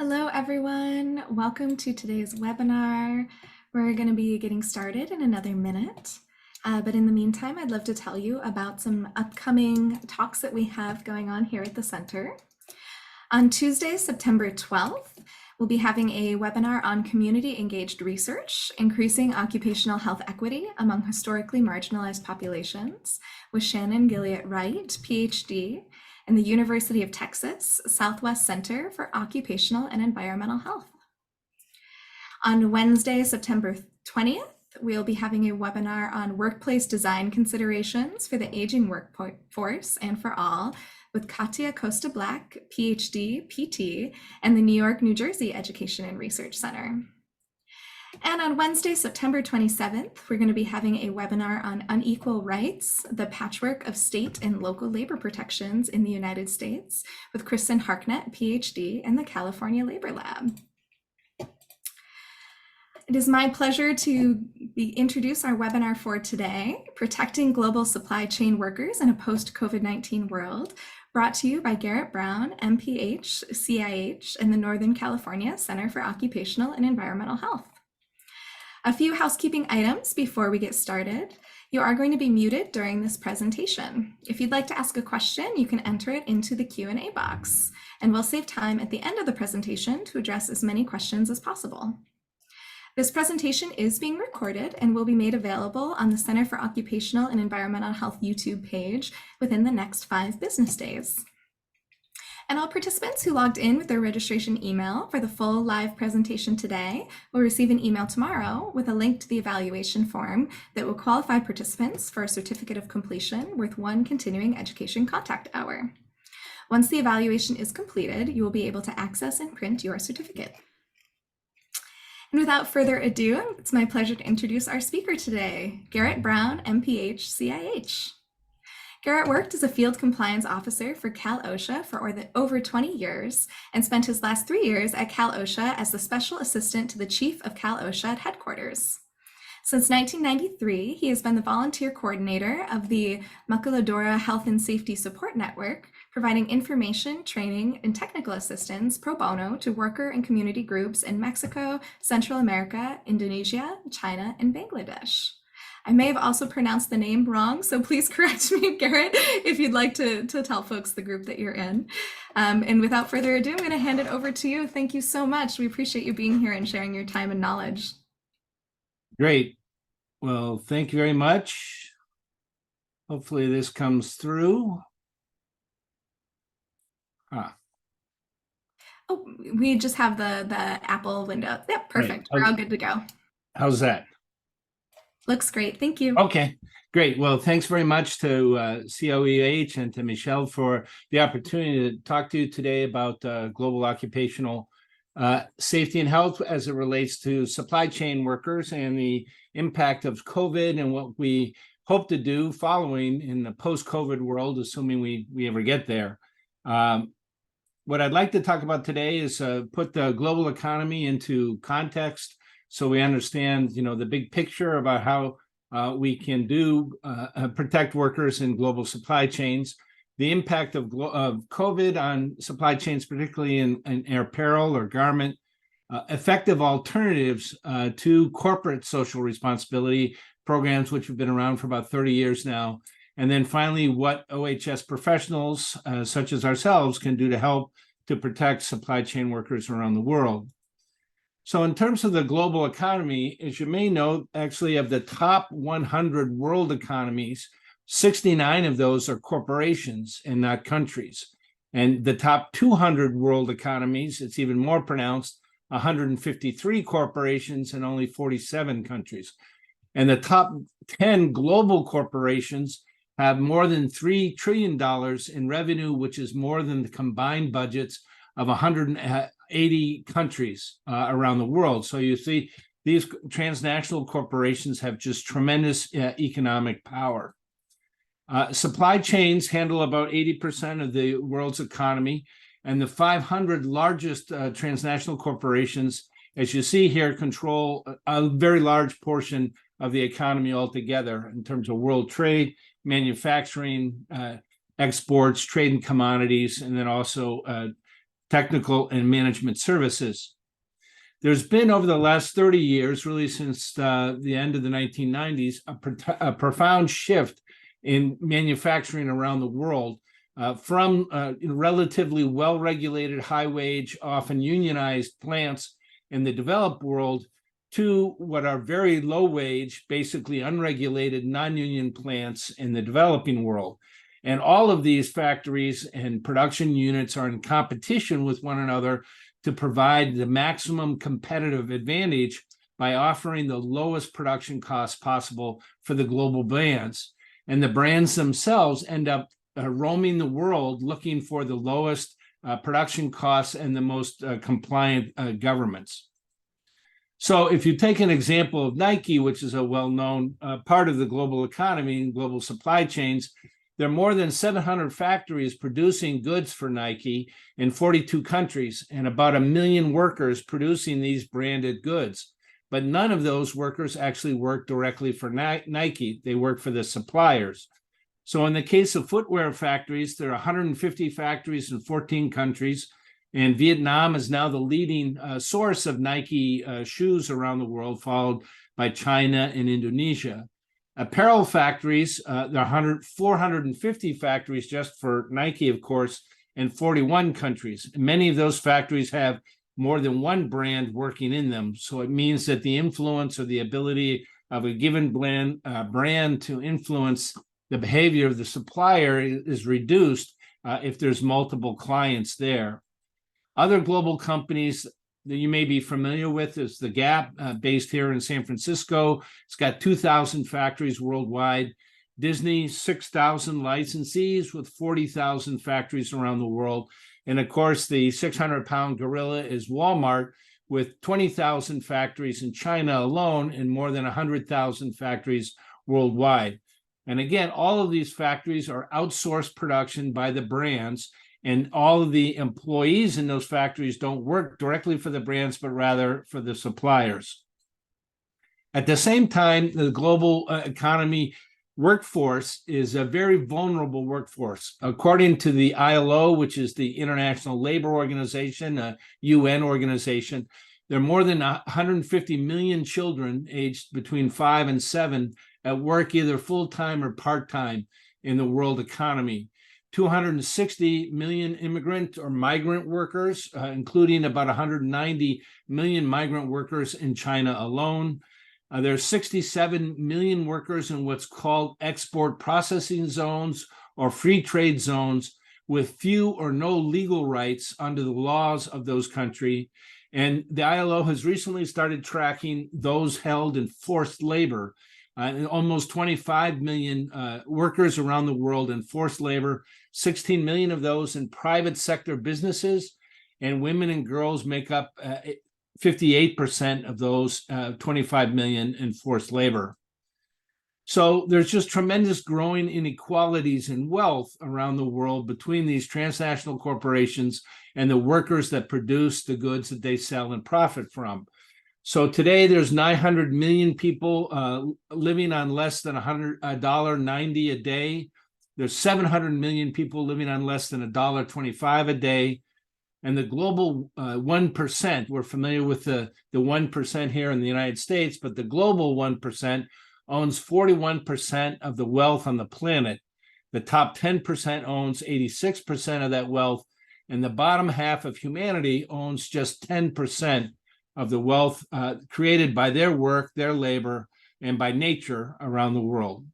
Hello, everyone. Welcome to today's webinar. We're going to be getting started in another minute. But in the meantime, I'd love to tell you about some upcoming talks that we have going on here at the center. On Tuesday, September 12th, we'll be having a webinar on community engaged research, increasing occupational health equity among historically marginalized populations with Shannon Gilliott-Wright, PhD, and the University of Texas Southwest Center for Occupational and Environmental Health. On Wednesday, September 20th, we'll be having a webinar on workplace design considerations for the aging workforce and for all with Katia Costa-Black, PhD, PT, and the New York, New Jersey Education and Research Center. And on Wednesday, September 27th, we're going to be having a webinar on unequal rights, the patchwork of state and local labor protections in the United States with Kristen Harknett, PhD, and the California Labor Lab. It is my pleasure to introduce our webinar for today, Protecting Global Supply Chain Workers in a Post-COVID-19 World, brought to you by Garrett Brown, MPH, CIH, and the Northern California Center for Occupational and Environmental Health. A few housekeeping items before we get started. You are going to be muted during this presentation. If you'd like to ask a question, you can enter it into the Q&A box, and we'll save time at the end of the presentation to address as many questions as possible. This presentation is being recorded and will be made available on the Center for Occupational and Environmental Health YouTube page within the next 5 business days. And all participants who logged in with their registration email for the full live presentation today will receive an email tomorrow with a link to the evaluation form that will qualify participants for a certificate of completion worth 1 continuing education contact hour. Once the evaluation is completed, you will be able to access and print your certificate. And without further ado, it's my pleasure to introduce our speaker today, Garrett Brown, MPH, CIH. Garrett worked as a field compliance officer for Cal OSHA for over 20 years and spent his last 3 years at Cal OSHA as the special assistant to the chief of Cal OSHA at headquarters. Since 1993, he has been the volunteer coordinator of the Maquiladora Health and Safety Support Network, providing information, training, and technical assistance pro bono to worker and community groups in Mexico, Central America, Indonesia, China, and Bangladesh. I may have also pronounced the name wrong, so please correct me, Garrett, if you'd like to tell folks the group that you're in. And without further ado, I'm going to hand it over to you. Thank you so much. We appreciate you being here and sharing your time and knowledge. Great. Well, thank you very much. Hopefully this comes through. Oh, we just have the Apple window. Yep, perfect. Right. We're all good to go. How's that? Looks great. Thank you. Okay, great. Well, thanks very much to COEH and to Michelle for the opportunity to talk to you today about global occupational safety and health as it relates to supply chain workers and the impact of COVID and what we hope to do following in the post-COVID world, assuming we ever get there. What I'd like to talk about today is put the global economy into context so we understand, the big picture about how we can protect workers in global supply chains, the impact of COVID on supply chains, particularly in apparel or garment, effective alternatives to corporate social responsibility programs, which have been around for about 30 years now. And then finally, what OHS professionals, such as ourselves, can do to help to protect supply chain workers around the world. So in terms of the global economy, as you may know, actually of the top 100 world economies, 69 of those are corporations and not countries. And the top 200 world economies, it's even more pronounced, 153 corporations and only 47 countries. And the top 10 global corporations have more than $3 trillion in revenue, which is more than the combined budgets of 180 countries around the world. So you see, these transnational corporations have just tremendous economic power. Supply chains handle about 80% of the world's economy, and the 500 largest transnational corporations, as you see here, control a very large portion of the economy altogether in terms of world trade, manufacturing, exports, trade in commodities, and then also technical and management services. There's been, over the last 30 years, really since the end of the 1990s, a profound shift in manufacturing around the world, from relatively well-regulated, high-wage, often unionized plants in the developed world to what are very low-wage, basically unregulated, non-union plants in the developing world. And all of these factories and production units are in competition with one another to provide the maximum competitive advantage by offering the lowest production costs possible for the global brands. And the brands themselves end up roaming the world looking for the lowest production costs and the most compliant governments. So if you take an example of Nike, which is a well-known part of the global economy and global supply chains, there are more than 700 factories producing goods for Nike in 42 countries and about 1 million workers producing these branded goods. But none of those workers actually work directly for Nike. They work for the suppliers. So in the case of footwear factories, there are 150 factories in 14 countries, and Vietnam is now the leading source of Nike shoes around the world, followed by China and Indonesia. Apparel factories, there are 450 factories just for Nike, of course, in 41 countries. Many of those factories have more than one brand working in them. So it means that the influence or the ability of a given brand to influence the behavior of the supplier is reduced if there's multiple clients there. Other global companies that you may be familiar with is the Gap, based here in San Francisco. It's got 2,000 factories worldwide. Disney, 6,000 licensees with 40,000 factories around the world. And of course, the 600-pound gorilla is Walmart, with 20,000 factories in China alone and more than 100,000 factories worldwide. And again, all of these factories are outsourced production by the brands, and all of the employees in those factories don't work directly for the brands, but rather for the suppliers. At the same time, the global economy workforce is a very vulnerable workforce. According to the ILO, which is the International Labor Organization, a UN organization, there are more than 150 million children aged between 5 and 7 at work, either full-time or part-time in the world economy. 260 million immigrant or migrant workers, including about 190 million migrant workers in China alone. There are 67 million workers in what's called export processing zones or free trade zones with few or no legal rights under the laws of those countries. And the ILO has recently started tracking those held in forced labor. Almost 25 million workers around the world in forced labor, 16 million of those in private sector businesses, and women and girls make up 58% of those 25 million in forced labor. So there's just tremendous growing inequalities in wealth around the world between these transnational corporations and the workers that produce the goods that they sell and profit from. So today there's 900 million people living on less than $1.90 a day. There's 700 million people living on less than $1.25 a day. And the global 1%, we're familiar with the 1% here in the United States, but the global 1% owns 41% of the wealth on the planet. The top 10% owns 86% of that wealth, and the bottom half of humanity owns just 10% of the wealth created by their work, their labor, and by nature around the world.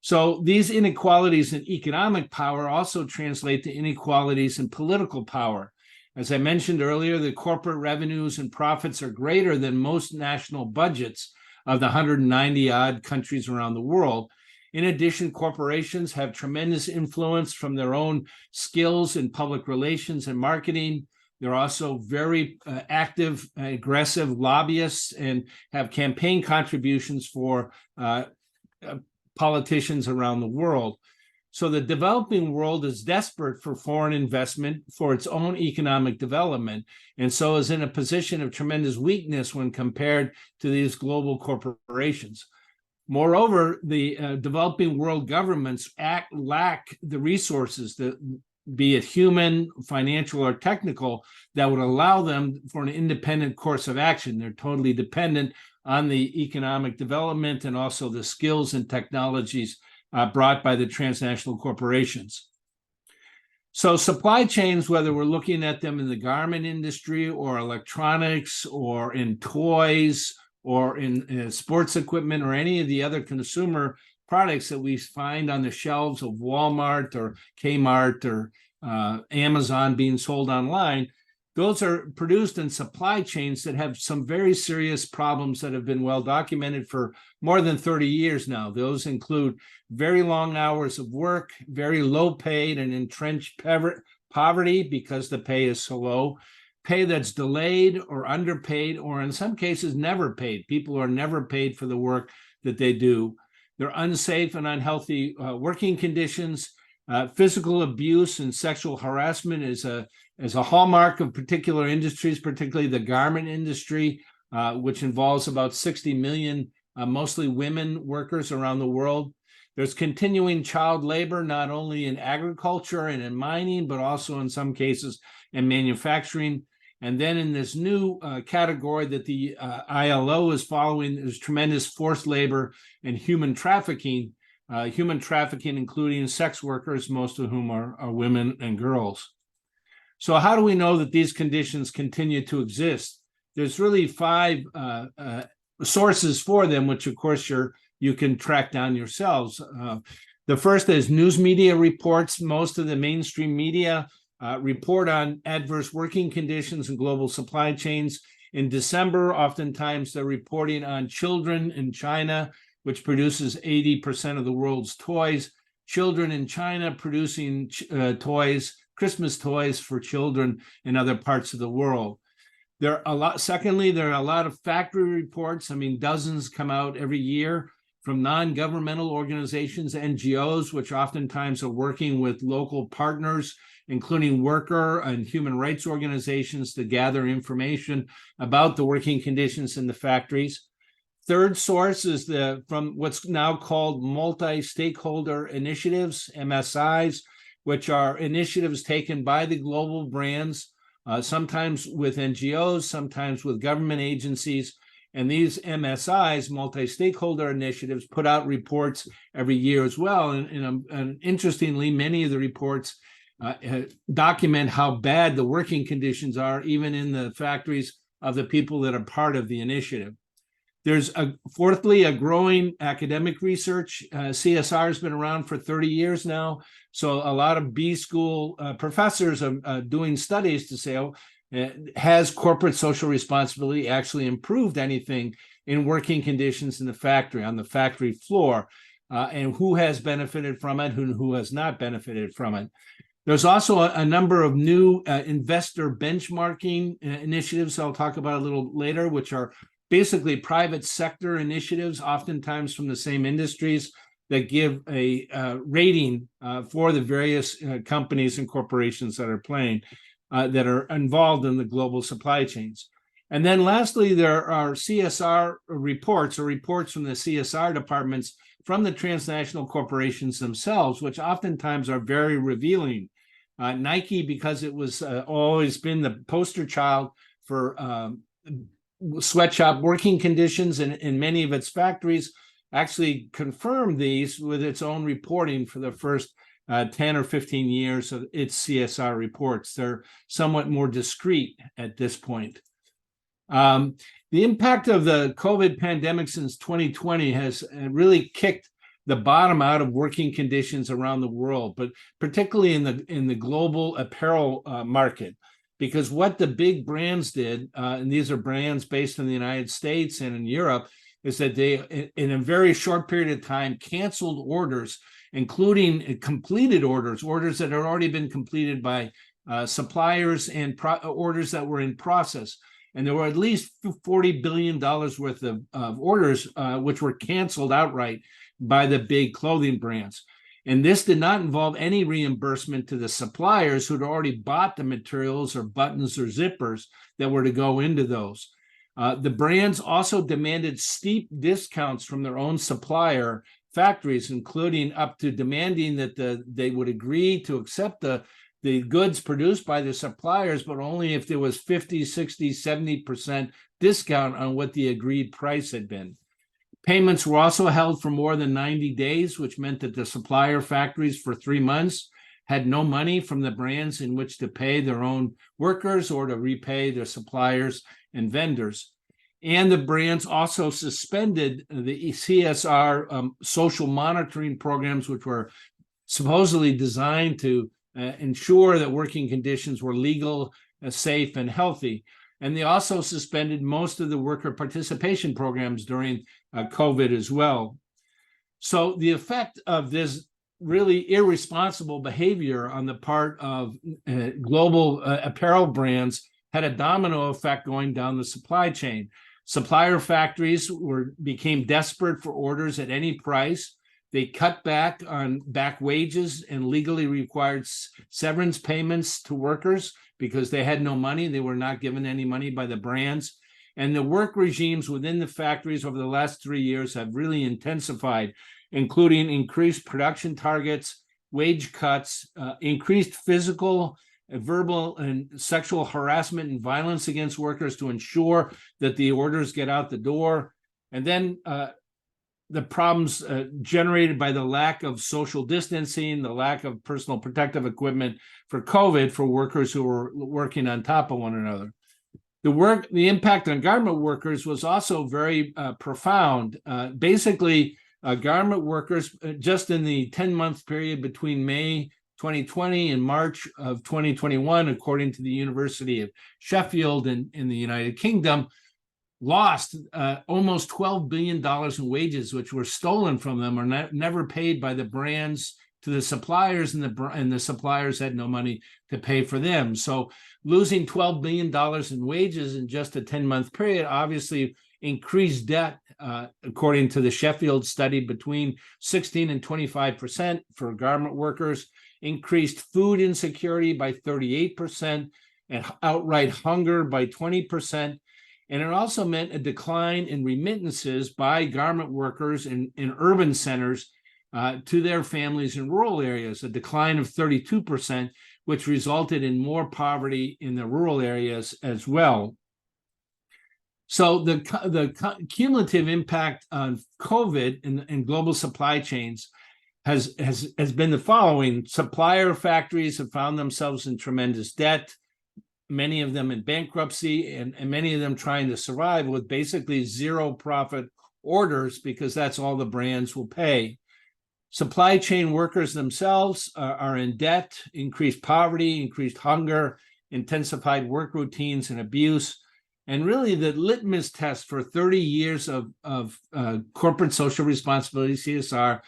So these inequalities in economic power also translate to inequalities in political power. As I mentioned earlier, the corporate revenues and profits are greater than most national budgets of the 190-odd countries around the world. In addition, corporations have tremendous influence from their own skills in public relations and marketing. They're also very active, aggressive lobbyists and have campaign contributions for politicians around the world. So the developing world is desperate for foreign investment for its own economic development, and so is in a position of tremendous weakness when compared to these global corporations. Moreover, the developing world governments lack the resources, the be it human, financial, or technical, that would allow them for an independent course of action. They're totally dependent on the economic development and also the skills and technologies brought by the transnational corporations. So supply chains, whether we're looking at them in the garment industry or electronics or in toys or in sports equipment or any of the other consumer products that we find on the shelves of Walmart or Kmart or Amazon being sold online, those are produced in supply chains that have some very serious problems that have been well documented for more than 30 years now. Those include very long hours of work, very low paid and entrenched poverty because the pay is so low, pay that's delayed or underpaid, or in some cases never paid. People are never paid for the work that they do. They're unsafe and unhealthy working conditions. Physical abuse and sexual harassment is a hallmark of particular industries, particularly the garment industry, which involves about 60 million, mostly women workers around the world. There's continuing child labor, not only in agriculture and in mining, but also in some cases in manufacturing. And then in this new category that the ILO is following, there's tremendous forced labor and human trafficking, including sex workers, most of whom are women and girls. So how do we know that these conditions continue to exist? There's really 5 sources for them, which of course you can track down yourselves. The first is news media reports. Most of the mainstream media report on adverse working conditions and global supply chains. In December, oftentimes they're reporting on children in China, which produces 80% of the world's toys. Children in China producing toys, Christmas toys for children in other parts of the world. Secondly, there are a lot of factory reports. I mean, dozens come out every year from non-governmental organizations, NGOs, which oftentimes are working with local partners, including worker and human rights organizations, to gather information about the working conditions in the factories. Third source is from what's now called multi-stakeholder initiatives, MSIs, which are initiatives taken by the global brands, sometimes with NGOs, sometimes with government agencies. And these MSIs, multi-stakeholder initiatives, put out reports every year as well. And interestingly, many of the reports document how bad the working conditions are, even in the factories of the people that are part of the initiative. There's fourthly, a growing academic research. CSR has been around for 30 years now. So a lot of B school professors are doing studies to say, has corporate social responsibility actually improved anything in working conditions in the factory, on the factory floor, and who has benefited from it, who has not benefited from it. There's also a number of new investor benchmarking initiatives I'll talk about a little later, which are basically private sector initiatives, oftentimes from the same industries, that give a rating for the various companies and corporations that are involved in the global supply chains. And then lastly, there are CSR reports or reports from the CSR departments from the transnational corporations themselves, which oftentimes are very revealing. Nike, because it was always been the poster child for sweatshop working conditions in many of its factories, actually confirmed these with its own reporting for the first 10 or 15 years of its CSR reports. They're somewhat more discreet at this point. The impact of the COVID pandemic since 2020 has really kicked the bottom out of working conditions around the world, but particularly in the global apparel market. Because what the big brands did, and these are brands based in the United States and in Europe, is that they, in a very short period of time, canceled orders, including completed orders that had already been completed by suppliers and orders that were in process. And there were at least $40 billion worth of orders which were canceled outright by the big clothing brands. And this did not involve any reimbursement to the suppliers who'd already bought the materials or buttons or zippers that were to go into those. The brands also demanded steep discounts from their own supplier factories, including up to demanding that they would agree to accept the the goods produced by the suppliers, but only if there was 50, 60, 70% discount on what the agreed price had been. Payments were also held for more than 90 days, which meant that the supplier factories for 3 months had no money from the brands in which to pay their own workers or to repay their suppliers and vendors. And the brands also suspended the CSR social monitoring programs, which were supposedly designed to ensure that working conditions were legal, safe, and healthy. And they also suspended most of the worker participation programs during COVID as well. So the effect of this really irresponsible behavior on the part of global apparel brands had a domino effect going down the supply chain. Supplier factories became desperate for orders at any price. They cut back on back wages and legally required severance payments to workers because they had no money. They were not given any money by the brands. And the work regimes within the factories over the last 3 years have really intensified, including increased production targets, wage cuts, increased physical, verbal, and sexual harassment and violence against workers to ensure that the orders get out the door. And then the problems generated by the lack of social distancing, the lack of personal protective equipment for COVID for workers who were working on top of one another. The impact on garment workers was also very profound. Basically, garment workers, just in the 10-month period between May 2020 and March of 2021, according to the University of Sheffield in the United Kingdom, lost almost $12 billion in wages, which were stolen from them or never paid by the brands to the suppliers, and the suppliers had no money to pay for them. So losing $12 billion in wages in just a 10-month period obviously increased debt, according to the Sheffield study, between 16 and 25% for garment workers, increased food insecurity by 38%, and outright hunger by 20%. And it also meant a decline in remittances by garment workers in urban centers to their families in rural areas, a decline of 32%, which resulted in more poverty in the rural areas as well. So the cumulative impact on COVID and global supply chains has been the following. Supplier factories have found themselves in tremendous debt, many of them in bankruptcy, and many of them trying to survive with basically zero profit orders because that's all the brands will pay. Supply chain workers themselves are in debt, increased poverty, increased hunger, intensified work routines and abuse. And really the litmus test for 30 years of corporate social responsibility, CSR,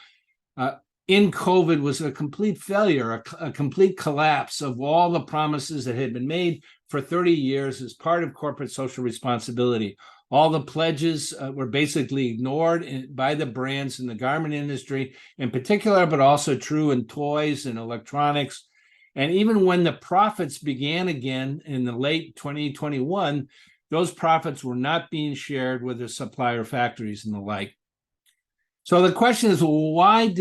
in COVID was a complete failure, a complete collapse of all the promises that had been made for 30 years as part of corporate social responsibility. All the pledges were basically ignored by the brands in the garment industry in particular, but also true in toys and electronics. And even when the profits began again in the late 2021, those profits were not being shared with the supplier factories and the like. So the question is, why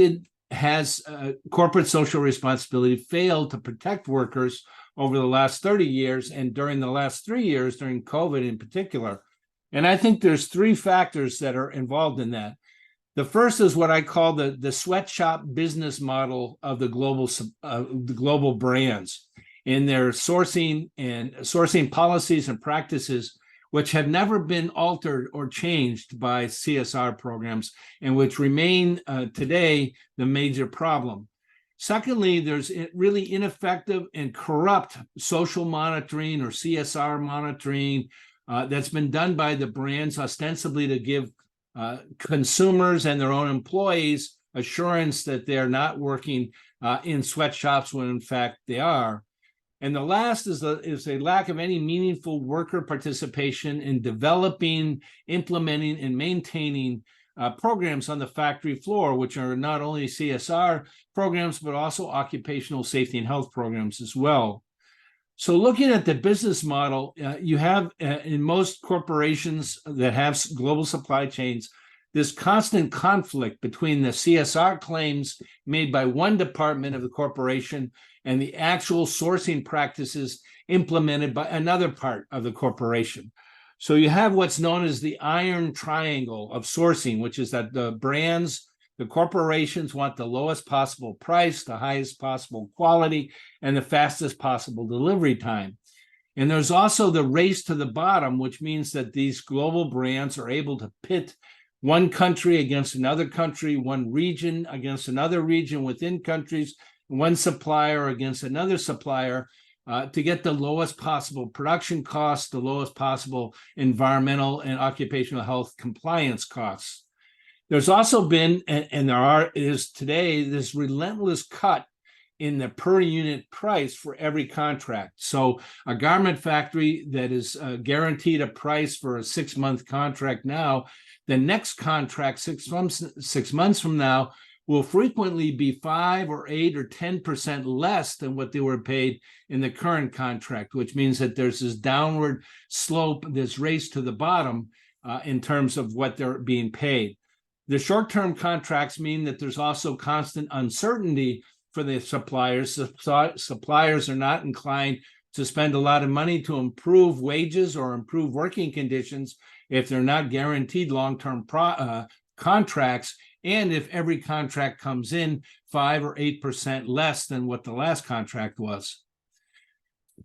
has corporate social responsibility failed to protect workers over the last 30 years and during the last 3 years, during COVID in particular? And I think there's 3 factors that are involved in that. The first is what I call the sweatshop business model of the global brands in their sourcing policies and practices, which have never been altered or changed by CSR programs and which remain today the major problem. Secondly, there's really ineffective and corrupt social monitoring or CSR monitoring that's been done by the brands ostensibly to give consumers and their own employees assurance that they're not working in sweatshops when in fact they are. And the last is a lack of any meaningful worker participation in developing, implementing, and maintaining programs on the factory floor, which are not only CSR programs, but also occupational safety and health programs as well. So looking at the business model, you have in most corporations that have global supply chains, this constant conflict between the CSR claims made by one department of the corporation and the actual sourcing practices implemented by another part of the corporation. So you have what's known as the iron triangle of sourcing, which is that the brands, the corporations want the lowest possible price, the highest possible quality, and the fastest possible delivery time. And there's also the race to the bottom, which means that these global brands are able to pit one country against another country, one region against another region within countries, one supplier against another supplier, to get the lowest possible production costs, the lowest possible environmental and occupational health compliance costs. There's also been, and there is today, this relentless cut in the per unit price for every contract. So a garment factory that is guaranteed a price for a 6-month contract now, the next contract 6 months from now will frequently be 5 or 8 or 10% less than what they were paid in the current contract, which means that there's this downward slope, this race to the bottom in terms of what they're being paid. The short-term contracts mean that there's also constant uncertainty for the suppliers. The suppliers are not inclined to spend a lot of money to improve wages or improve working conditions if they're not guaranteed long-term contracts, and if every contract comes in 5 or 8% less than what the last contract was.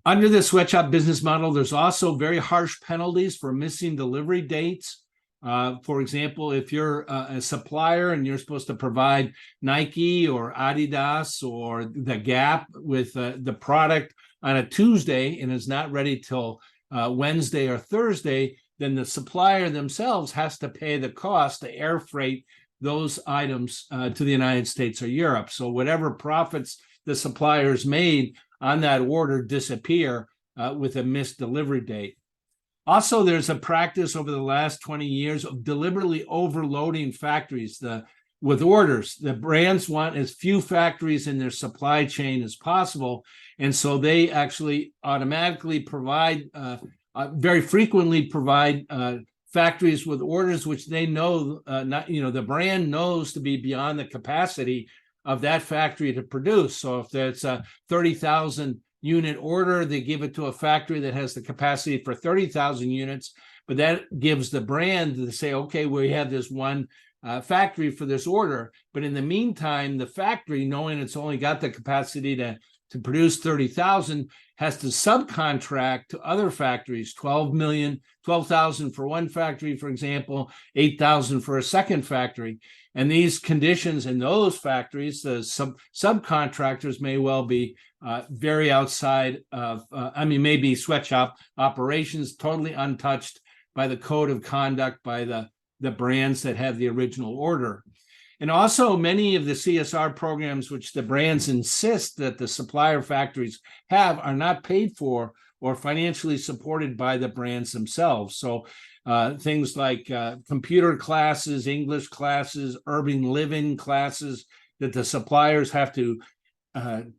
Under the sweatshop business model, there's also very harsh penalties for missing delivery dates. For example, if you're a supplier and you're supposed to provide Nike or Adidas or the Gap with the product on a Tuesday and is not ready till Wednesday or Thursday, then the supplier themselves has to pay the cost to air freight those items to the United States or Europe. So whatever profits the suppliers made on that order disappear with a missed delivery date. Also, there's a practice over the last 20 years of deliberately overloading factories with orders. The brands want as few factories in their supply chain as possible, and so they actually automatically provide, very frequently provide factories with orders which they know, the brand knows to be beyond the capacity of that factory to produce. So if there's a 30,000 unit order, they give it to a factory that has the capacity for 30,000 units, but that gives the brand to say, okay, we have this one factory for this order. But in the meantime, the factory, knowing it's only got the capacity to produce 30,000, has to subcontract to other factories, 12,000 for one factory, for example, 8,000 for a second factory. And these conditions in those factories, the subcontractors may well be very outside of, maybe sweatshop operations, totally untouched by the code of conduct by the brands that have the original order. And also many of the CSR programs which the brands insist that the supplier factories have are not paid for or financially supported by the brands themselves. So things like computer classes, English classes, urban living classes that the suppliers have to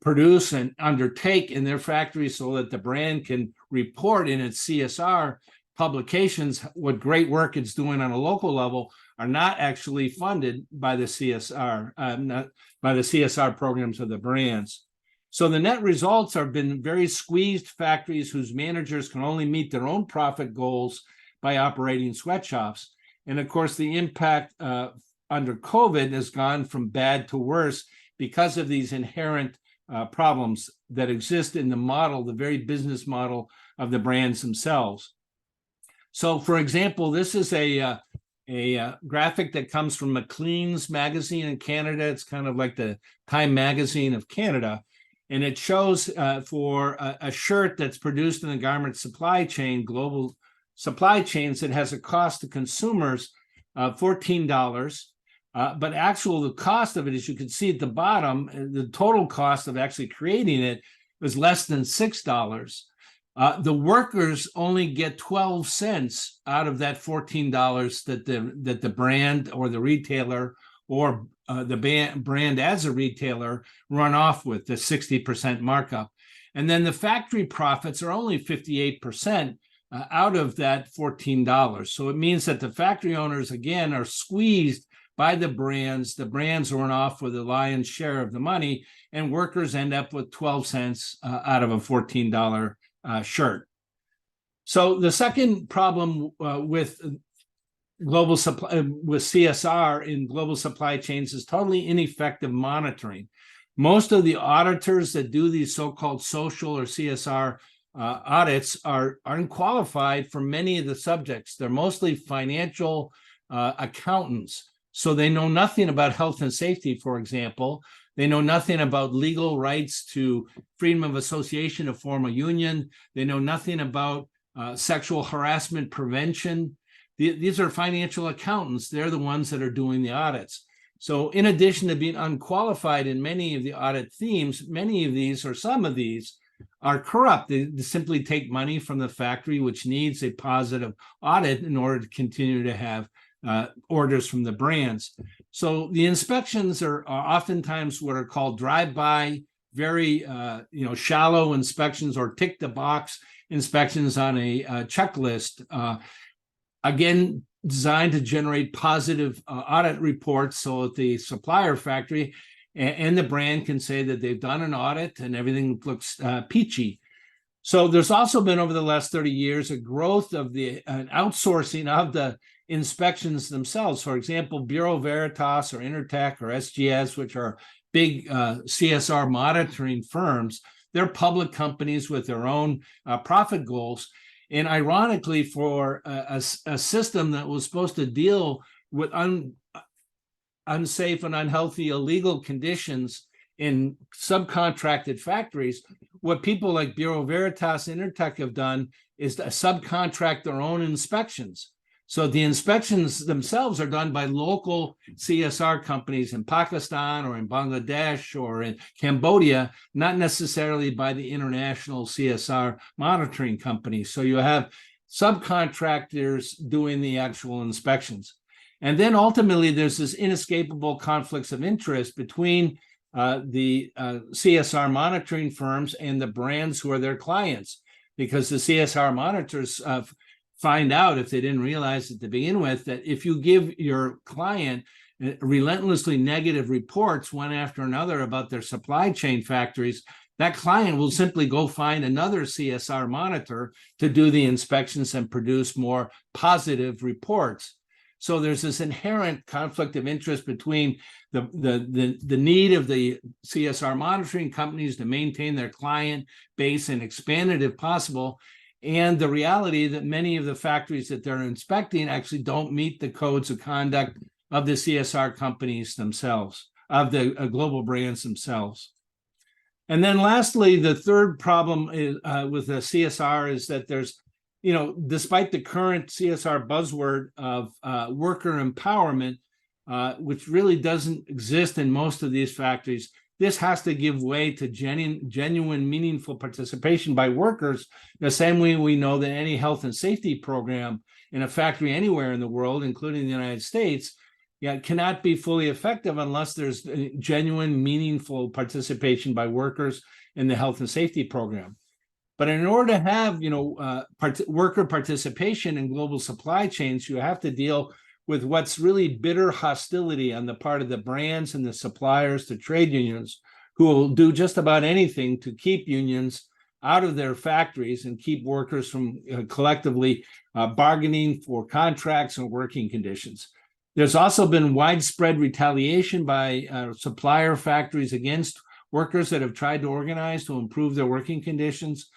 produce and undertake in their factories so that the brand can report in its CSR publications what great work it's doing on a local level, are not actually funded by the CSR, not by the CSR programs of the brands. So the net results have been very squeezed factories whose managers can only meet their own profit goals by operating sweatshops. And of course, the impact under COVID has gone from bad to worse because of these inherent problems that exist in the model, the very business model of the brands themselves. So for example, this is a graphic that comes from Maclean's magazine in Canada. It's kind of like the Time magazine of Canada. And it shows for a shirt that's produced in the garment supply chain, global supply chains, it has a cost to consumers of $14. But the cost of it, as you can see at the bottom, the total cost of actually creating it was less than $6. The workers only get 12 cents out of that $14 that the brand or the retailer or the brand as a retailer run off with, the 60% markup. And then the factory profits are only 58%, out of that $14. So it means that the factory owners, again, are squeezed by the brands. The brands run off with the lion's share of the money, and workers end up with 12 cents out of a $14 shirt. So the second problem with global supply, with CSR in global supply chains, is totally ineffective monitoring. Most of the auditors that do these so-called social or CSR audits are unqualified for many of the subjects. They're mostly financial accountants. So they know nothing about health and safety, for example. They know nothing about legal rights to freedom of association to form a union. They know nothing about sexual harassment prevention. These are financial accountants. They're the ones that are doing the audits. So in addition to being unqualified in many of the audit themes, many of these, or some of these, are corrupt. They simply take money from the factory, which needs a positive audit in order to continue to have orders from the brands. So the inspections are oftentimes what are called drive-by, very shallow inspections, or tick-the-box inspections on a checklist. Again, designed to generate positive audit reports so that the supplier factory and the brand can say that they've done an audit and everything looks peachy. So there's also been, over the last 30 years, a growth of the outsourcing of the inspections themselves. For example, Bureau Veritas or Intertek or SGS, which are big CSR monitoring firms, they're public companies with their own profit goals. And ironically, for a system that was supposed to deal with unsafe and unhealthy illegal conditions in subcontracted factories, what people like Bureau Veritas and Intertek have done is to subcontract their own inspections. So the inspections themselves are done by local CSR companies in Pakistan or in Bangladesh or in Cambodia, not necessarily by the international CSR monitoring companies. So you have subcontractors doing the actual inspections. And then ultimately, there's this inescapable conflicts of interest between the CSR monitoring firms and the brands who are their clients, because the CSR monitors find out, if they didn't realize it to begin with, that if you give your client relentlessly negative reports one after another about their supply chain factories, that client will simply go find another CSR monitor to do the inspections and produce more positive reports. So there's this inherent conflict of interest between the need of the CSR monitoring companies to maintain their client base and expand it if possible, and the reality that many of the factories that they're inspecting actually don't meet the codes of conduct of the CSR companies themselves, of the global brands themselves. And then lastly, the third problem is, with the CSR is that there's, despite the current CSR buzzword of worker empowerment, which really doesn't exist in most of these factories, this has to give way to genuine, meaningful participation by workers, the same way we know that any health and safety program in a factory anywhere in the world, including the United States, cannot be fully effective unless there's genuine, meaningful participation by workers in the health and safety program. But in order to have, worker participation in global supply chains, you have to deal with what's really bitter hostility on the part of the brands and the suppliers to trade unions, who will do just about anything to keep unions out of their factories and keep workers from collectively bargaining for contracts and working conditions. There's also been widespread retaliation by supplier factories against workers that have tried to organize to improve their working conditions.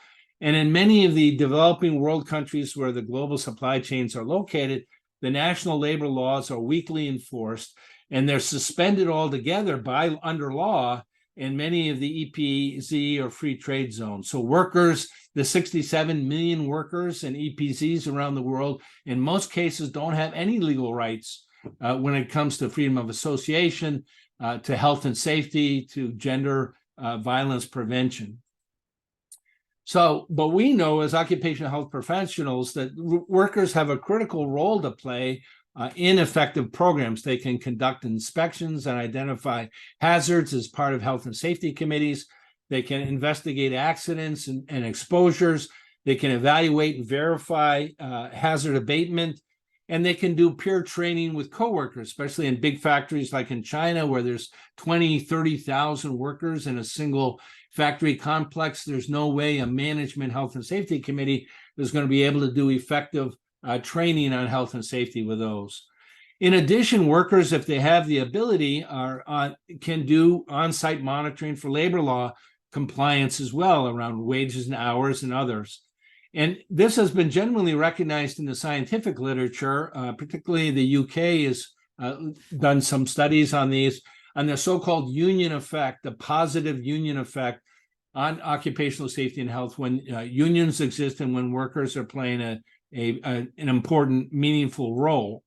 And in many of the developing world countries where the global supply chains are located, the national labor laws are weakly enforced, and they're suspended altogether under law in many of the EPZ or free trade zones. So workers, the 67 million workers in EPZs around the world, in most cases don't have any legal rights when it comes to freedom of association, to health and safety, to gender violence prevention. So, but we know as occupational health professionals that workers have a critical role to play in effective programs. They can conduct inspections and identify hazards as part of health and safety committees. They can investigate accidents and exposures. They can evaluate and verify hazard abatement, and they can do peer training with coworkers, especially in big factories like in China, where there's 20, 30,000 workers in a single factory complex. There's no way a management health and safety committee is going to be able to do effective training on health and safety with those. In addition, workers, if they have the ability, can do on-site monitoring for labor law compliance as well around wages and hours and others. And this has been genuinely recognized in the scientific literature, particularly the UK has done some studies on these, on the so-called union effect, the positive union effect on occupational safety and health when unions exist and when workers are playing an important, meaningful role.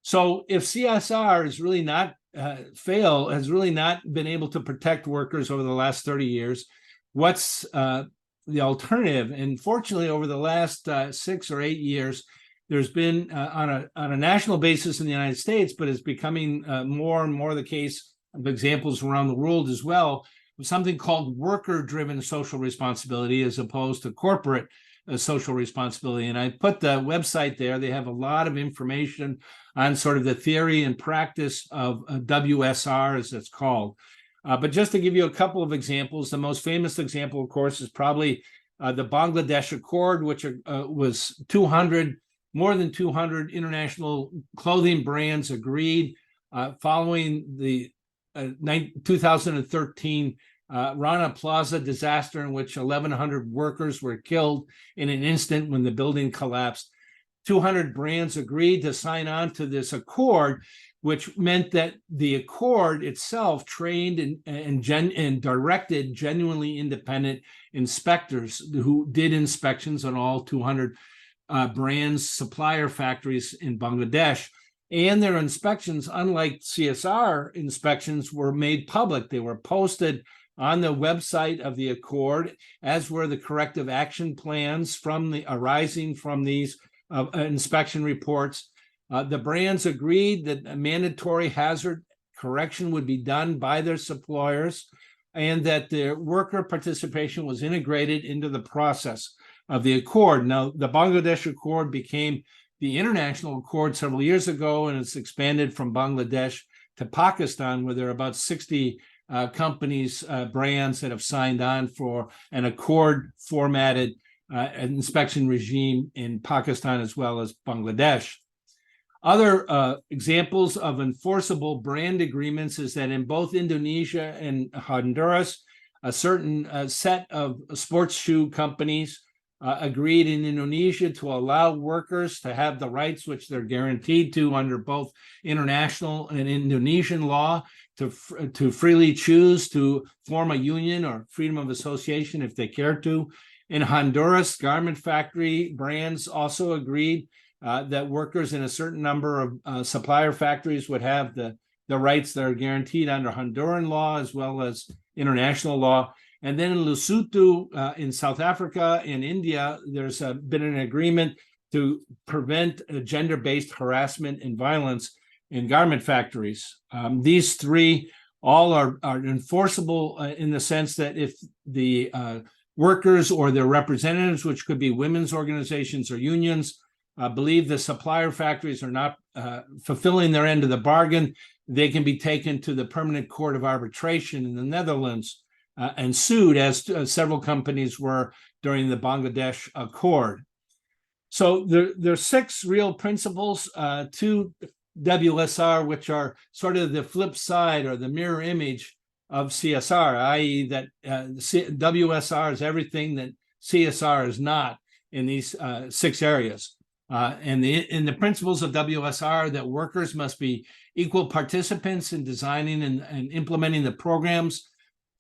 So if CSR is really not has really not been able to protect workers over the last 30 years, what's the alternative? And fortunately, over the last 6 or 8 years, there's been on a national basis in the United States, but it's becoming more and more the case of examples around the world as well, something called worker-driven social responsibility as opposed to corporate social responsibility. And I put the website there. They have a lot of information on sort of the theory and practice of WSR, as it's called. But just to give you a couple of examples, the most famous example, of course, is probably the Bangladesh Accord, which was more than 200 international clothing brands agreed following the 2013 Rana Plaza disaster, in which 1,100 workers were killed in an instant when the building collapsed. 200 brands agreed to sign on to this accord, which meant that the accord itself trained and directed genuinely independent inspectors who did inspections on all 200 brands, supplier factories in Bangladesh. And their inspections, unlike CSR inspections, were made public. They were posted on the website of the accord, as were the corrective action plans arising from these inspection reports. The brands agreed that a mandatory hazard correction would be done by their suppliers and that their worker participation was integrated into the process of the accord. Now, the Bangladesh Accord became the international accord several years ago, and it's expanded from Bangladesh to Pakistan, where there are about 60 companies, brands that have signed on for an accord formatted inspection regime in Pakistan as well as Bangladesh. Other examples of enforceable brand agreements is that in both Indonesia and Honduras, a certain set of sports shoe companies agreed in Indonesia to allow workers to have the rights which they're guaranteed to under both international and Indonesian law to freely choose to form a union or freedom of association if they care to. In Honduras, garment factory brands also agreed that workers in a certain number of supplier factories would have the rights that are guaranteed under Honduran law as well as international law. And then in Lesotho, in South Africa and India, there's been an agreement to prevent gender-based harassment and violence in garment factories. These three all are enforceable in the sense that if the workers or their representatives, which could be women's organizations or unions, believe the supplier factories are not fulfilling their end of the bargain, they can be taken to the Permanent Court of Arbitration in the Netherlands and sued, as several companies were during the Bangladesh Accord. So there are 6 real principles to WSR, which are sort of the flip side or the mirror image of CSR, i.e. that WSR is everything that CSR is not in these 6 areas. And the principles of WSR that workers must be equal participants in designing and implementing the programs,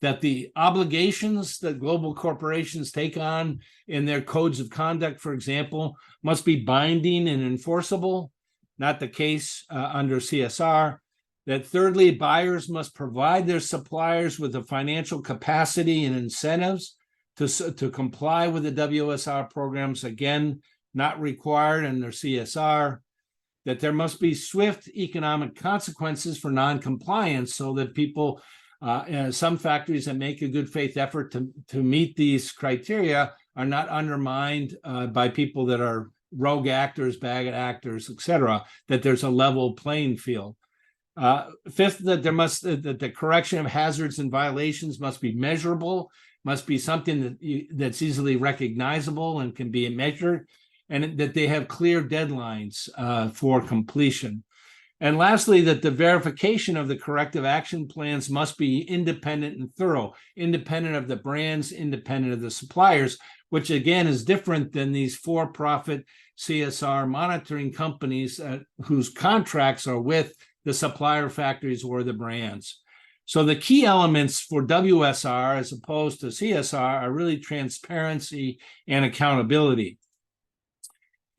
that the obligations that global corporations take on in their codes of conduct, for example, must be binding and enforceable, not the case under CSR. That thirdly, buyers must provide their suppliers with the financial capacity and incentives to comply with the WSR programs, again, not required under CSR. That there must be swift economic consequences for non-compliance so that people, some factories that make a good faith effort to meet these criteria are not undermined by people that are rogue actors, bad actors, etc., that there's a level playing field. Fifth, that the correction of hazards and violations must be measurable, must be something that's easily recognizable and can be measured, and that they have clear deadlines for completion. And lastly, that the verification of the corrective action plans must be independent and thorough, independent of the brands, independent of the suppliers, which again is different than these for-profit CSR monitoring companies whose contracts are with the supplier factories or the brands. So the key elements for WSR as opposed to CSR are really transparency and accountability.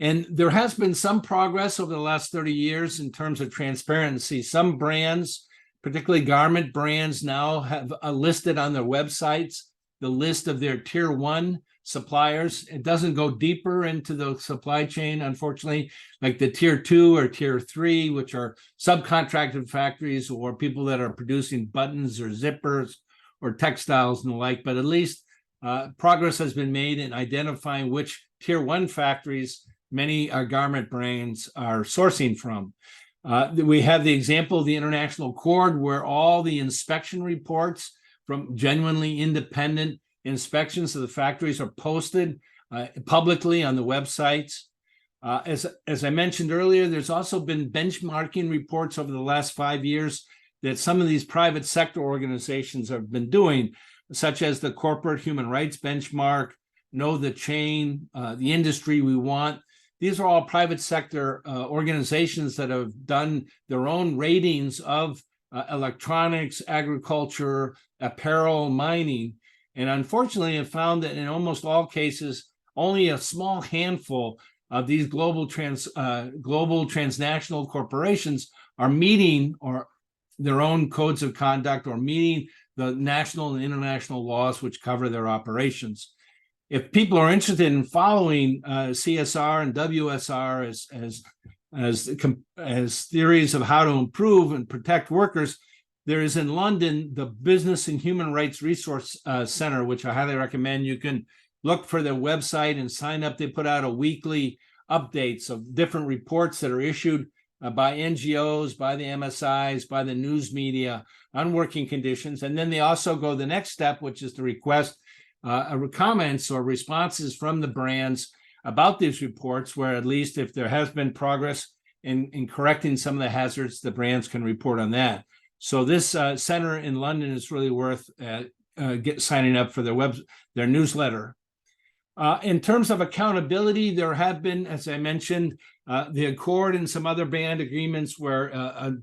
And there has been some progress over the last 30 years in terms of transparency. Some brands, particularly garment brands, now have listed on their websites the list of their tier 1 suppliers. It doesn't go deeper into the supply chain, unfortunately, like the tier 2 or tier 3, which are subcontracted factories or people that are producing buttons or zippers or textiles and the like. But at least progress has been made in identifying which tier 1 factories many garment brands are sourcing from. We have the example of the International Accord, where all the inspection reports from genuinely independent inspections of the factories are posted publicly on the websites. As I mentioned earlier, there's also been benchmarking reports over the last 5 years that some of these private sector organizations have been doing, such as the Corporate Human Rights Benchmark, Know the Chain, the Industry We Want. These are all private sector organizations that have done their own ratings of electronics, agriculture, apparel, mining, and unfortunately have found that in almost all cases, only a small handful of these global transnational corporations are meeting or their own codes of conduct or meeting the national and international laws which cover their operations. If people are interested in following CSR and WSR as theories of how to improve and protect workers, there is in London the Business and Human Rights Resource Center, which I highly recommend. You can look for their website and sign up. They put out a weekly updates of different reports that are issued by NGOs, by the MSIs, by the news media on working conditions. And then they also go the next step, which is to request comments or responses from the brands about these reports, where at least if there has been progress in correcting some of the hazards, the brands can report on that. So this center in London is really worth signing up for their newsletter. In terms of accountability, there have been, as I mentioned, the Accord and some other band agreements where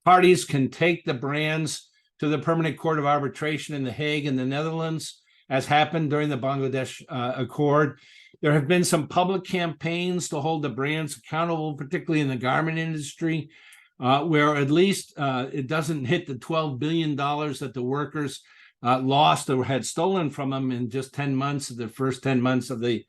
parties can take the brands to the Permanent Court of Arbitration in The Hague in the Netherlands, as happened during the Bangladesh Accord. There have been some public campaigns to hold the brands accountable, particularly in the garment industry, where at least it doesn't hit the $12 billion that the workers lost or had stolen from them in just 10 months, the first 10 months of the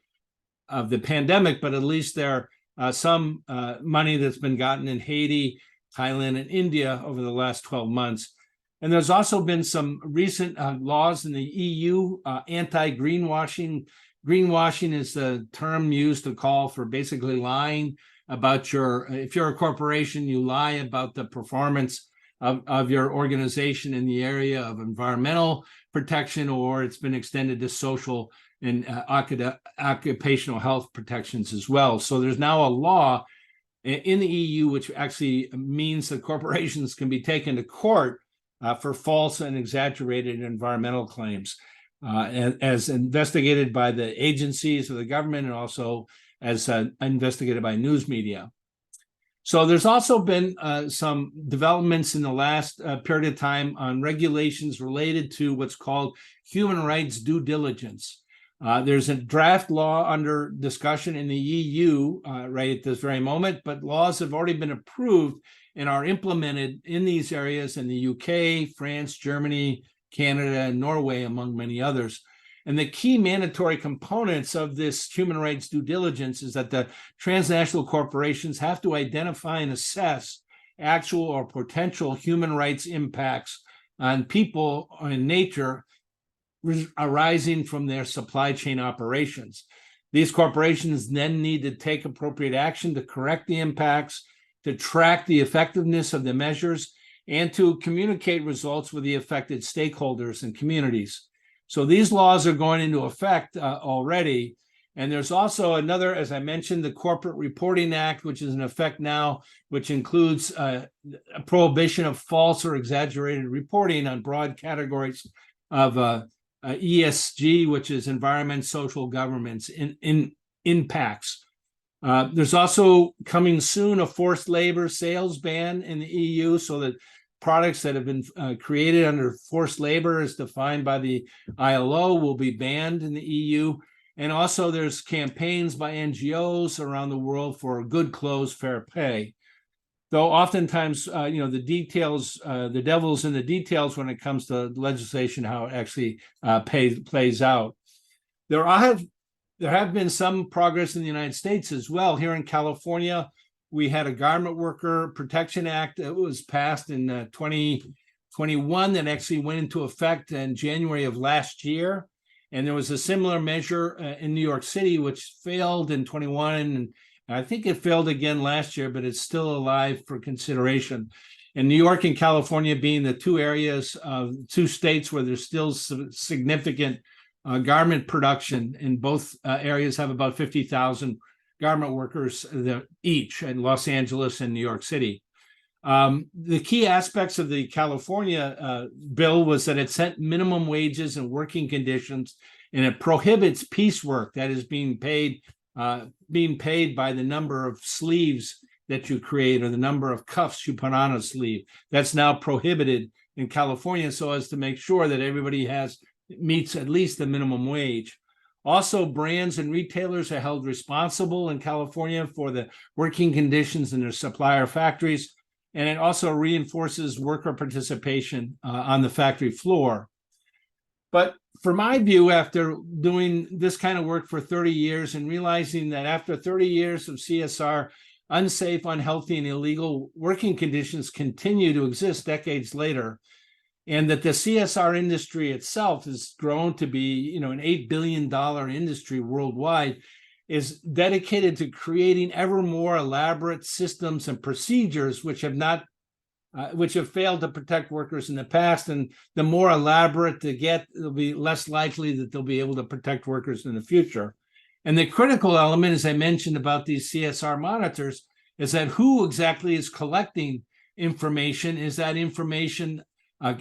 pandemic, but at least there are some money that's been gotten in Haiti, Thailand, and India over the last 12 months. And there's also been some recent laws in the EU, anti-greenwashing. Greenwashing is the term used to call for basically lying about if you're a corporation, you lie about the performance of your organization in the area of environmental protection, or it's been extended to social and occupational health protections as well. So there's now a law in the EU which actually means that corporations can be taken to court for false and exaggerated environmental claims, as investigated by the agencies of the government and also as investigated by news media. So there's also been some developments in the last period of time on regulations related to what's called human rights due diligence. There's a draft law under discussion in the EU right at this very moment, but laws have already been approved and are implemented in these areas in the UK, France, Germany, Canada, and Norway, among many others. And the key mandatory components of this human rights due diligence is that the transnational corporations have to identify and assess actual or potential human rights impacts on people and nature arising from their supply chain operations. These corporations then need to take appropriate action to correct the impacts, to track the effectiveness of the measures, and to communicate results with the affected stakeholders and communities. So these laws are going into effect already. And there's also another, as I mentioned, the Corporate Reporting Act, which is in effect now, which includes a prohibition of false or exaggerated reporting on broad categories of ESG, which is environment, social governance, in impacts. There's also coming soon a forced labor sales ban in the EU, so that products that have been created under forced labor as defined by the ILO will be banned in the EU. And also there's campaigns by NGOs around the world for good clothes, fair pay. Though oftentimes, the details, the devil's in the details when it comes to legislation, how it actually plays out. There have been some progress in the United States as well. Here in California, we had a Garment Worker Protection Act that was passed in 2021 that actually went into effect in January of last year. And there was a similar measure in New York City, which failed in 21, and I think it failed again last year, but it's still alive for consideration. And New York and California being the two states where there's still significant garment production, and both areas have about 50,000 garment workers each, in Los Angeles and New York City. The key aspects of the California bill was that it set minimum wages and working conditions, and it prohibits piecework that is being paid by the number of sleeves that you create or the number of cuffs you put on a sleeve. That's now prohibited in California, so as to make sure that everybody meets at least the minimum wage. Also, brands and retailers are held responsible in California for the working conditions in their supplier factories. And it also reinforces worker participation on the factory floor. But for my view, after doing this kind of work for 30 years and realizing that after 30 years of CSR, unsafe, unhealthy, and illegal working conditions continue to exist decades later, and that the CSR industry itself has grown to be, an $8 billion industry worldwide, is dedicated to creating ever more elaborate systems and procedures which have failed to protect workers in the past. And the more elaborate they get, it'll be less likely that they'll be able to protect workers in the future. And the critical element, as I mentioned about these CSR monitors, is that who exactly is collecting information? Is that information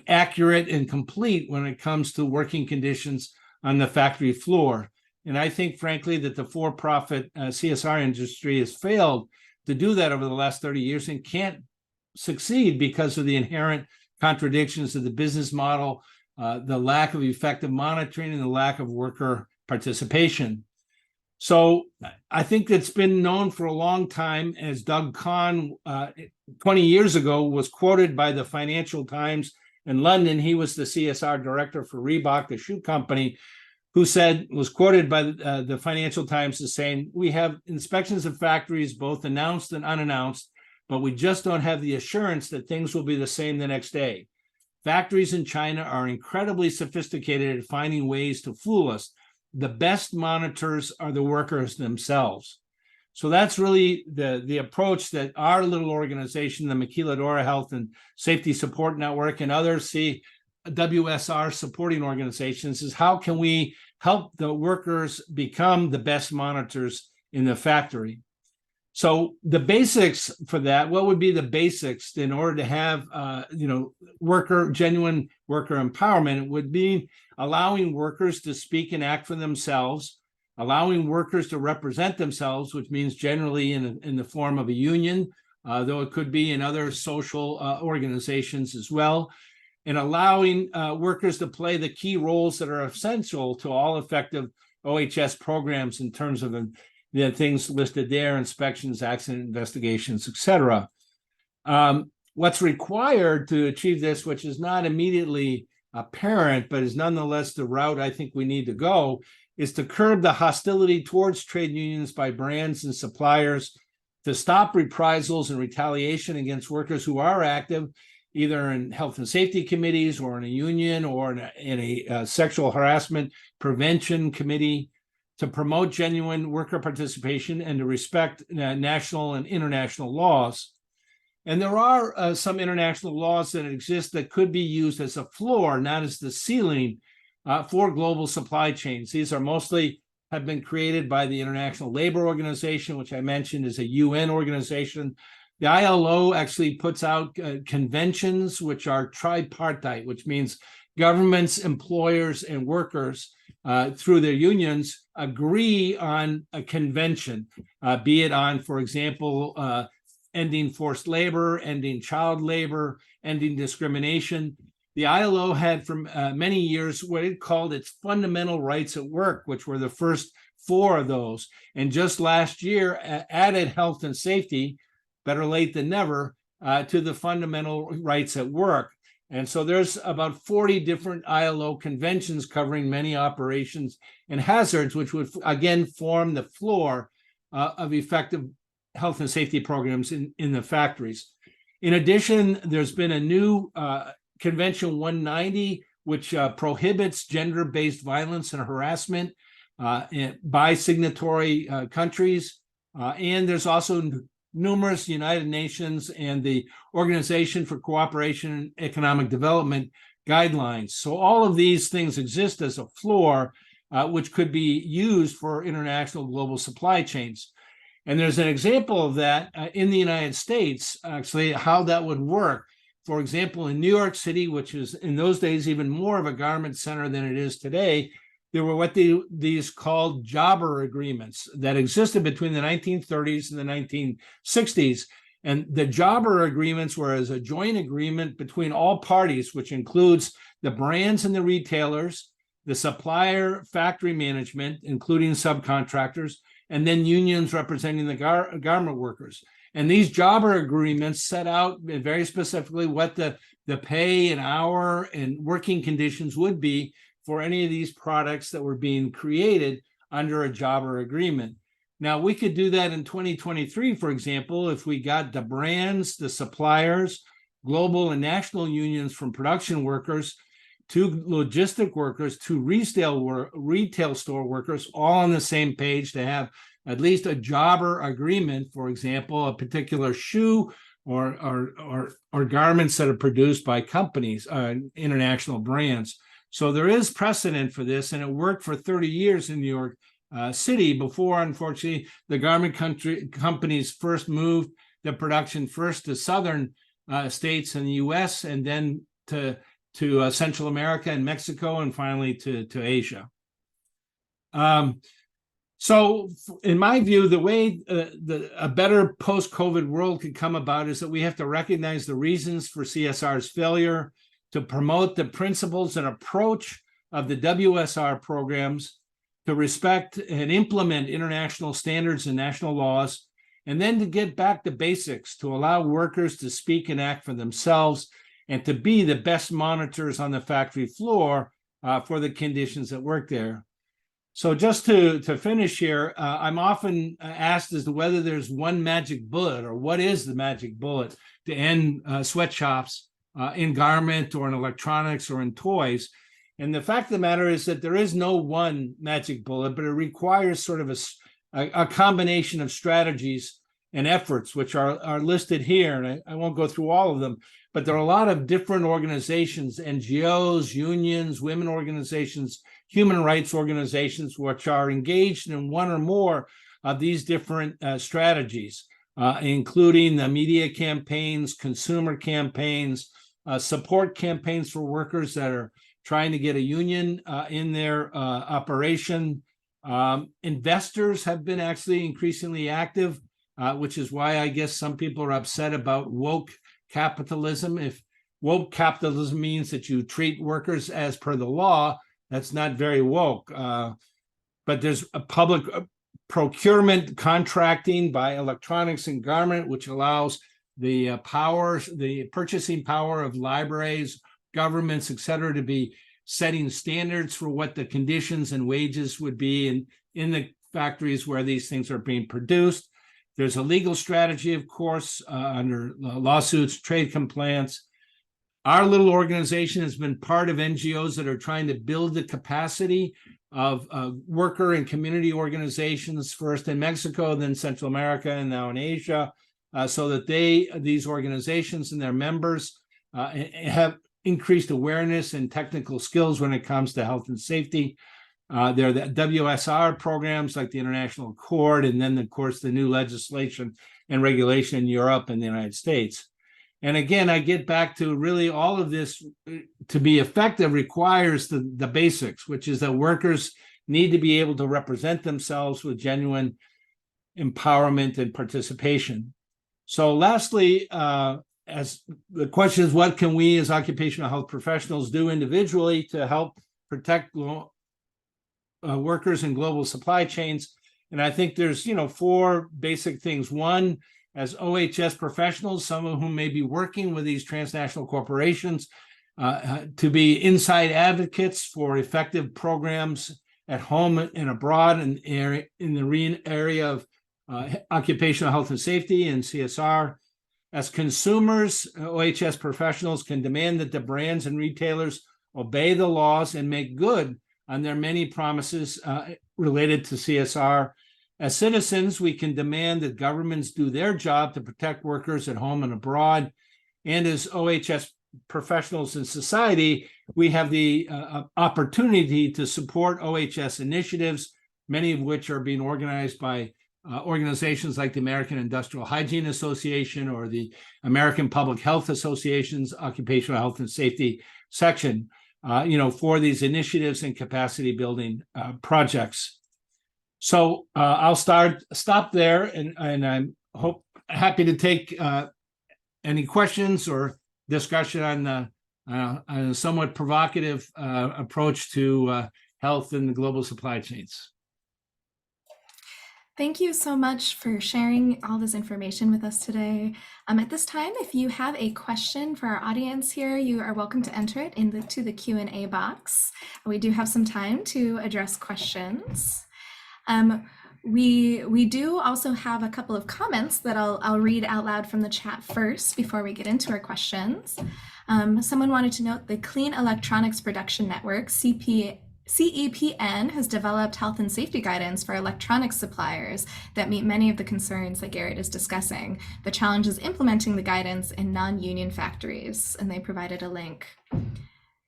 accurate and complete when it comes to working conditions on the factory floor? And I think, frankly, that the for-profit CSR industry has failed to do that over the last 30 years and can't succeed because of the inherent contradictions of the business model, the lack of effective monitoring, and the lack of worker participation. So I think it's been known for a long time, as Doug Kahn 20 years ago was quoted by the Financial Times in London. He was the CSR director for Reebok, the shoe company, who was quoted by the Financial Times as saying, "We have inspections of factories, both announced and unannounced, but we just don't have the assurance that things will be the same the next day. Factories in China are incredibly sophisticated at finding ways to fool us. The best monitors are the workers themselves." So that's really the approach that our little organization, the Maquiladora Health and Safety Support Network, and others see WSR supporting organizations, is how can we help the workers become the best monitors in the factory? So the basics for that, what would be the basics in order to have genuine worker empowerment? It would be allowing workers to speak and act for themselves, allowing workers to represent themselves, which means generally in the form of a union, though it could be in other social organizations as well, and allowing workers to play the key roles that are essential to all effective OHS programs in terms of the things listed there: inspections, accident investigations, etc. What's required to achieve this, which is not immediately apparent, but is nonetheless the route I think we need to go, is to curb the hostility towards trade unions by brands and suppliers, to stop reprisals and retaliation against workers who are active either in health and safety committees or in a union or in a sexual harassment prevention committee, to promote genuine worker participation and to respect national and international laws. And there are some international laws that exist that could be used as a floor, not as the ceiling, for global supply chains. These are mostly have been created by the International Labor Organization, which I mentioned is a UN organization. The ILO actually puts out conventions which are tripartite, which means governments, employers, and workers through their unions agree on a convention, be it on, for example, ending forced labor, ending child labor, ending discrimination. The ILO had for many years what it called its fundamental rights at work, which were the first 4 of those. And just last year added health and safety, better late than never, to the fundamental rights at work. And so there's about 40 different ILO conventions covering many operations and hazards, which would, again, form the floor of effective health and safety programs in the factories. In addition, there's been a new Convention 190, which prohibits gender-based violence and harassment by signatory countries. And there's also numerous United Nations and the Organization for Cooperation and Economic Development guidelines. So all of these things exist as a floor, which could be used for international global supply chains. And there's an example of that in the United States, actually, how that would work. For example, in New York City, which is in those days even more of a garment center than it is today, there were what these called jobber agreements that existed between the 1930s and the 1960s. And the jobber agreements were as a joint agreement between all parties, which includes the brands and the retailers, the supplier factory management, including subcontractors, and then unions representing the garment workers. And these jobber agreements set out very specifically what the pay and hour and working conditions would be for any of these products that were being created under a jobber agreement. Now, we could do that in 2023, for example, if we got the brands, the suppliers, global and national unions from production workers to logistic workers to retail store workers all on the same page to have at least a jobber agreement, for example, a particular shoe or garments that are produced by companies, international brands. So there is precedent for this, and it worked for 30 years in New York City before, unfortunately, the garment companies first moved the production first to southern states in the U.S. and then to Central America and Mexico, and finally to Asia. So in my view, the way a better post-COVID world could come about is that we have to recognize the reasons for CSR's failure, to promote the principles and approach of the WSR programs, to respect and implement international standards and national laws, and then to get back to basics, to allow workers to speak and act for themselves, and to be the best monitors on the factory floor for the conditions that work there. So just to finish here, I'm often asked as to whether there's one magic bullet, or what is the magic bullet to end sweatshops in garment or in electronics or in toys. And the fact of the matter is that there is no one magic bullet, but it requires sort of a combination of strategies and efforts, which are listed here. And I won't go through all of them, but there are a lot of different organizations, NGOs, unions, women organizations, human rights organizations, which are engaged in one or more of these different strategies, including the media campaigns, consumer campaigns, support campaigns for workers that are trying to get a union in their operation. Investors have been actually increasingly active, which is why I guess some people are upset about woke capitalism. If woke capitalism means that you treat workers as per the law, that's not very woke. But there's a public procurement contracting by electronics and garment, which allows the purchasing power of libraries, governments, et cetera, to be setting standards for what the conditions and wages would be in the factories where these things are being produced. There's a legal strategy, of course, under lawsuits, trade complaints. Our little organization has been part of NGOs that are trying to build the capacity of worker and community organizations, first in Mexico, then Central America, and now in Asia, so that these organizations and their members have increased awareness and technical skills when it comes to health and safety. There are the WSR programs like the International Accord, and then, of course, the new legislation and regulation in Europe and the United States. And again, I get back to really all of this to be effective requires the basics, which is that workers need to be able to represent themselves with genuine empowerment and participation. So lastly, as the question is, what can we as occupational health professionals do individually to help protect workers in global supply chains? And I think there's, four basic things. One, as OHS professionals, some of whom may be working with these transnational corporations, to be inside advocates for effective programs at home and abroad in the area of occupational health and safety and CSR. As consumers, OHS professionals can demand that the brands and retailers obey the laws and make good on their many promises related to CSR. As citizens, we can demand that governments do their job to protect workers at home and abroad. And as OHS professionals in society, we have the opportunity to support OHS initiatives, many of which are being organized by organizations like the American Industrial Hygiene Association or the American Public Health Association's Occupational Health and Safety section, for these initiatives and capacity building projects. So I'll stop there, and I'm happy to take any questions or discussion on a somewhat provocative approach to health in the global supply chains. Thank you so much for sharing all this information with us today. At this time, if you have a question for our audience here, you are welcome to enter it into the Q&A box. We do have some time to address questions. We do also have a couple of comments that I'll read out loud from the chat first before we get into our questions. Someone wanted to note the Clean Electronics Production Network, CEPN, has developed health and safety guidance for electronics suppliers that meet many of the concerns that Garrett is discussing. The challenge is implementing the guidance in non-union factories, and they provided a link.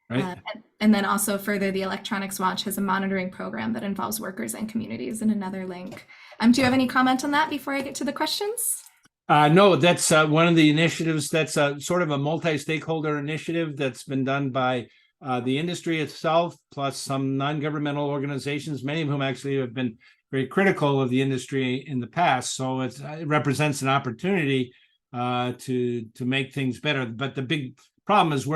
Right. And then also further, the Electronics Watch has a monitoring program that involves workers and communities in another link. Do you have any comment on that before I get to the questions? No, that's one of the initiatives. That's sort of a multi-stakeholder initiative that's been done by the industry itself, plus some non-governmental organizations, many of whom actually have been very critical of the industry in the past. So it represents an opportunity to make things better. But the big problem is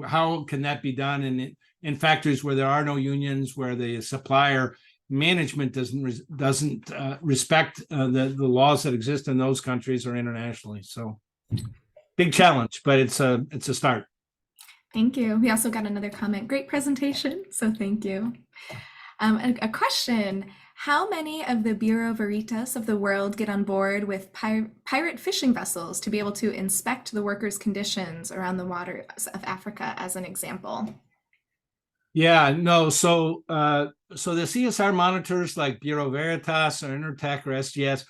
how can that be done in factories where there are no unions, where the supplier management doesn't respect the laws that exist in those countries or internationally. So big challenge, but it's a start. Thank you. We also got another comment. Great presentation. So thank you. A question. How many of the Bureau Veritas of the world get on board with pirate fishing vessels to be able to inspect the workers' conditions around the waters of Africa, as an example? Yeah, no. So the CSR monitors like Bureau Veritas or Intertech or SGS,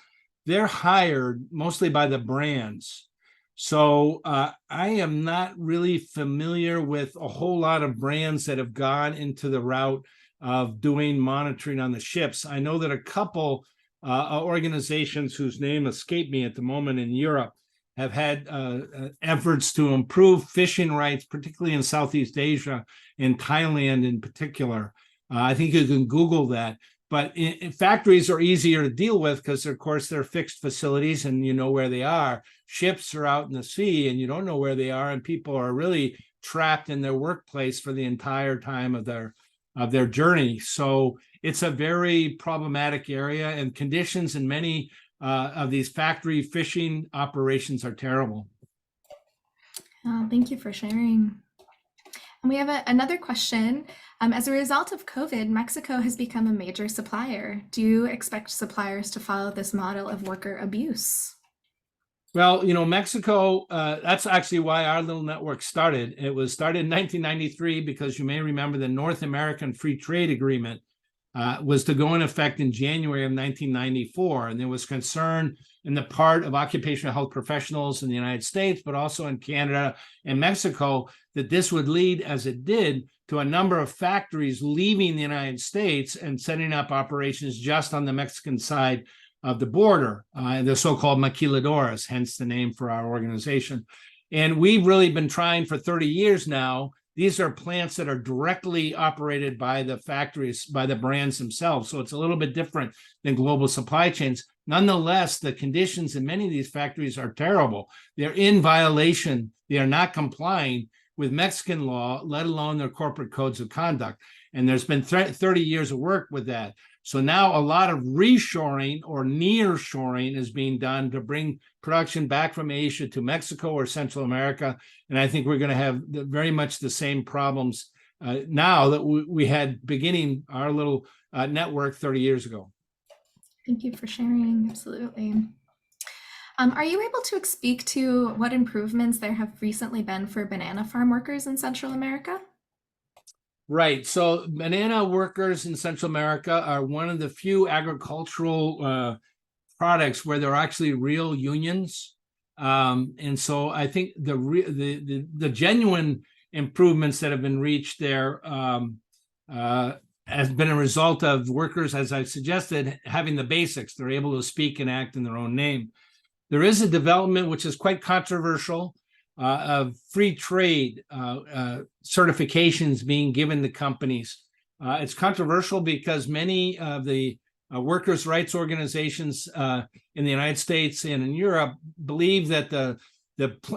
they're hired mostly by the brands. So I am not really familiar with a whole lot of brands that have gone into the route of doing monitoring on the ships. I know that a couple organizations whose name escaped me at the moment in Europe have had efforts to improve fishing rights, particularly in Southeast Asia, in Thailand in particular. I think you can Google that. But factories are easier to deal with because, of course, they're fixed facilities and you know where they are. Ships are out in the sea and you don't know where they are, and people are really trapped in their workplace for the entire time of their journey. So it's a very problematic area, and conditions in many of these factory fishing operations are terrible. Thank you for sharing. And we have another question. As a result of COVID, Mexico has become a major supplier. Do you expect suppliers to follow this model of worker abuse? Well, Mexico, that's actually why our little network started. It was started in 1993 because you may remember the North American Free Trade Agreement was to go in effect in January of 1994. And there was concern in the part of occupational health professionals in the United States, but also in Canada and Mexico, that this would lead, as it did, to a number of factories leaving the United States and setting up operations just on the Mexican side of the border, the so-called maquiladoras, hence the name for our organization. And we've really been trying for 30 years now. These are plants that are directly operated by the factories, by the brands themselves. So it's a little bit different than global supply chains. Nonetheless, the conditions in many of these factories are terrible. They're in violation. They are not complying with Mexican law, let alone their corporate codes of conduct. And there's been 30 years of work with that. So now a lot of reshoring or nearshoring is being done to bring production back from Asia to Mexico or Central America. And I think we're going to have very much the same problems now that we had beginning our little network 30 years ago. Thank you for sharing. Absolutely. Are you able to speak to what improvements there have recently been for banana farm workers in Central America? Right. So banana workers in Central America are one of the few agricultural products where there are actually real unions. And so I think the genuine improvements that have been reached there has been a result of workers, as I've suggested, having the basics. They're able to speak and act in their own name. There is a development which is quite controversial of free trade certifications being given to companies. It's controversial because many of the workers' rights organizations in the United States and in Europe believe that the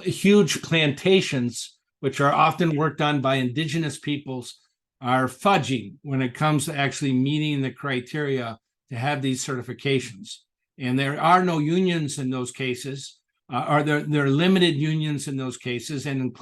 huge plantations, which are often worked on by indigenous peoples, are fudging when it comes to actually meeting the criteria to have these certifications. And there are no unions in those cases. There are limited unions in those cases, and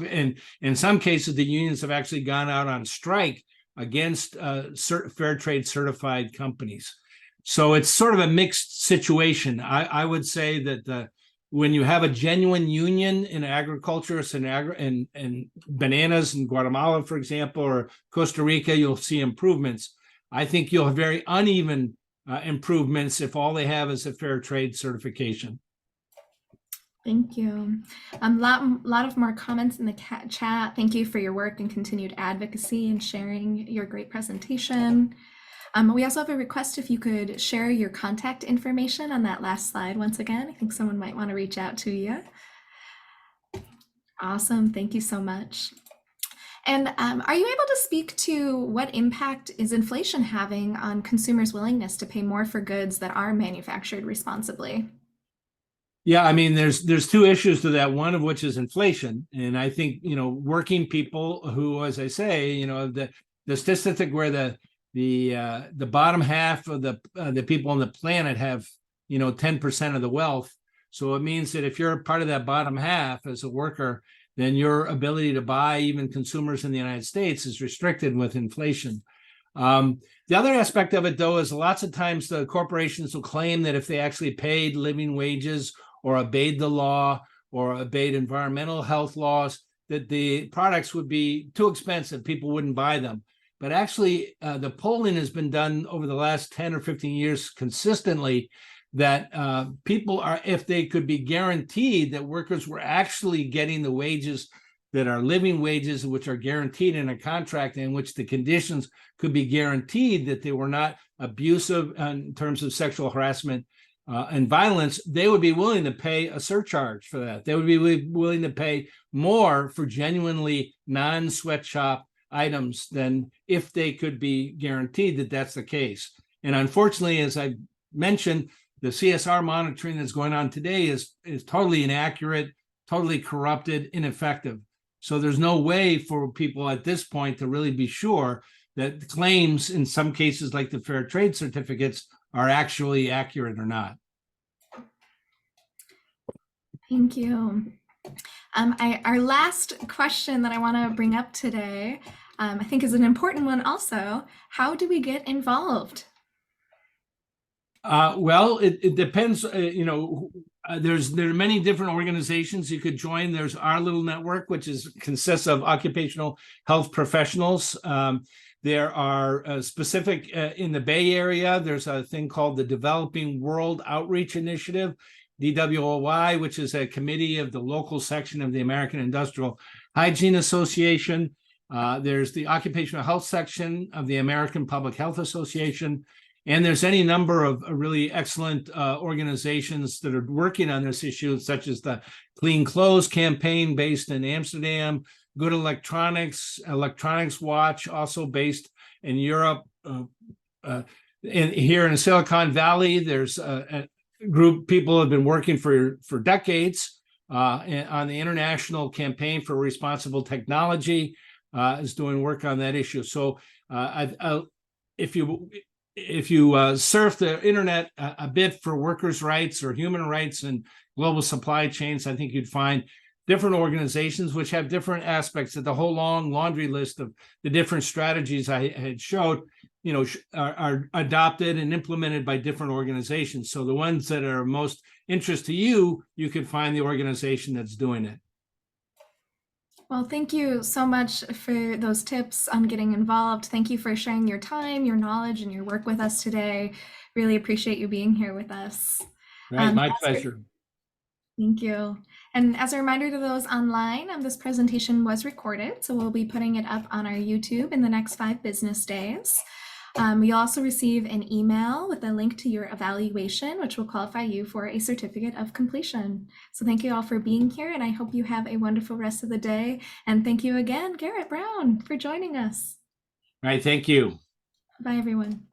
in some cases, the unions have actually gone out on strike against fair trade certified companies. So it's sort of a mixed situation. I would say that when you have a genuine union in agriculture, and bananas in Guatemala, for example, or Costa Rica, you'll see improvements. I think you'll have very uneven improvements if all they have is a fair trade certification. Thank you. Lot of more comments in the chat. Thank you for your work and continued advocacy and sharing your great presentation. We also have a request if you could share your contact information on that last slide once again. I think someone might want to reach out to you. Awesome. Thank you so much. And are you able to speak to what impact is inflation having on consumers' willingness to pay more for goods that are manufactured responsibly? Yeah, I mean, there's two issues to that. One of which is inflation, and I think working people who, as I say, the statistic where the bottom half of the people on the planet have 10% of the wealth. So it means that if you're part of that bottom half as a worker, then your ability to buy, even consumers in the United States, is restricted with inflation. The other aspect of it, though, is lots of times the corporations will claim that if they actually paid living wages or obeyed the law or obeyed environmental health laws, that the products would be too expensive. People wouldn't buy them. But actually, the polling has been done over the last 10 or 15 years consistently that people are, if they could be guaranteed that workers were actually getting the wages that are living wages, which are guaranteed in a contract, in which the conditions could be guaranteed that they were not abusive in terms of sexual harassment and violence, they would be willing to pay a surcharge for that. They would be willing to pay more for genuinely non-sweatshop items than if they could be guaranteed that that's the case. And unfortunately, as I mentioned, the CSR monitoring that's going on today is totally inaccurate, totally corrupted, ineffective. So there's no way for people at this point to really be sure that claims in some cases like the fair trade certificates are actually accurate or not. Thank you. Our last question that I want to bring up today, I think is an important one also. How do we get involved? Well, it depends. there are many different organizations you could join. There's our little network, which consists of occupational health professionals. There are specific in the Bay Area. There's a thing called the Developing World Outreach Initiative, DWOI, which is a committee of the local section of the American Industrial Hygiene Association. There's the Occupational Health section of the American Public Health Association. And there's any number of really excellent organizations that are working on this issue, such as the Clean Clothes campaign based in Amsterdam, Good Electronics, Electronics Watch, also based in Europe. And here in Silicon Valley, there's a group of people who have been working for decades on the International Campaign for Responsible Technology, is doing work on that issue. So if you surf the internet a bit for workers' rights or human rights and global supply chains, I think you'd find different organizations which have different aspects of the whole long laundry list of the different strategies I had showed, are adopted and implemented by different organizations. So the ones that are most interest to you, you can find the organization that's doing it. Well, thank you so much for those tips on getting involved. Thank you for sharing your time, your knowledge, and your work with us today. Really appreciate you being here with us. Right, my pleasure. Thank you. And as a reminder to those online, this presentation was recorded, so we'll be putting it up on our YouTube in the next 5 business days. You'll also receive an email with a link to your evaluation, which will qualify you for a certificate of completion. So thank you all for being here, and I hope you have a wonderful rest of the day. And thank you again, Garrett Brown, for joining us. All right, thank you. Bye, everyone.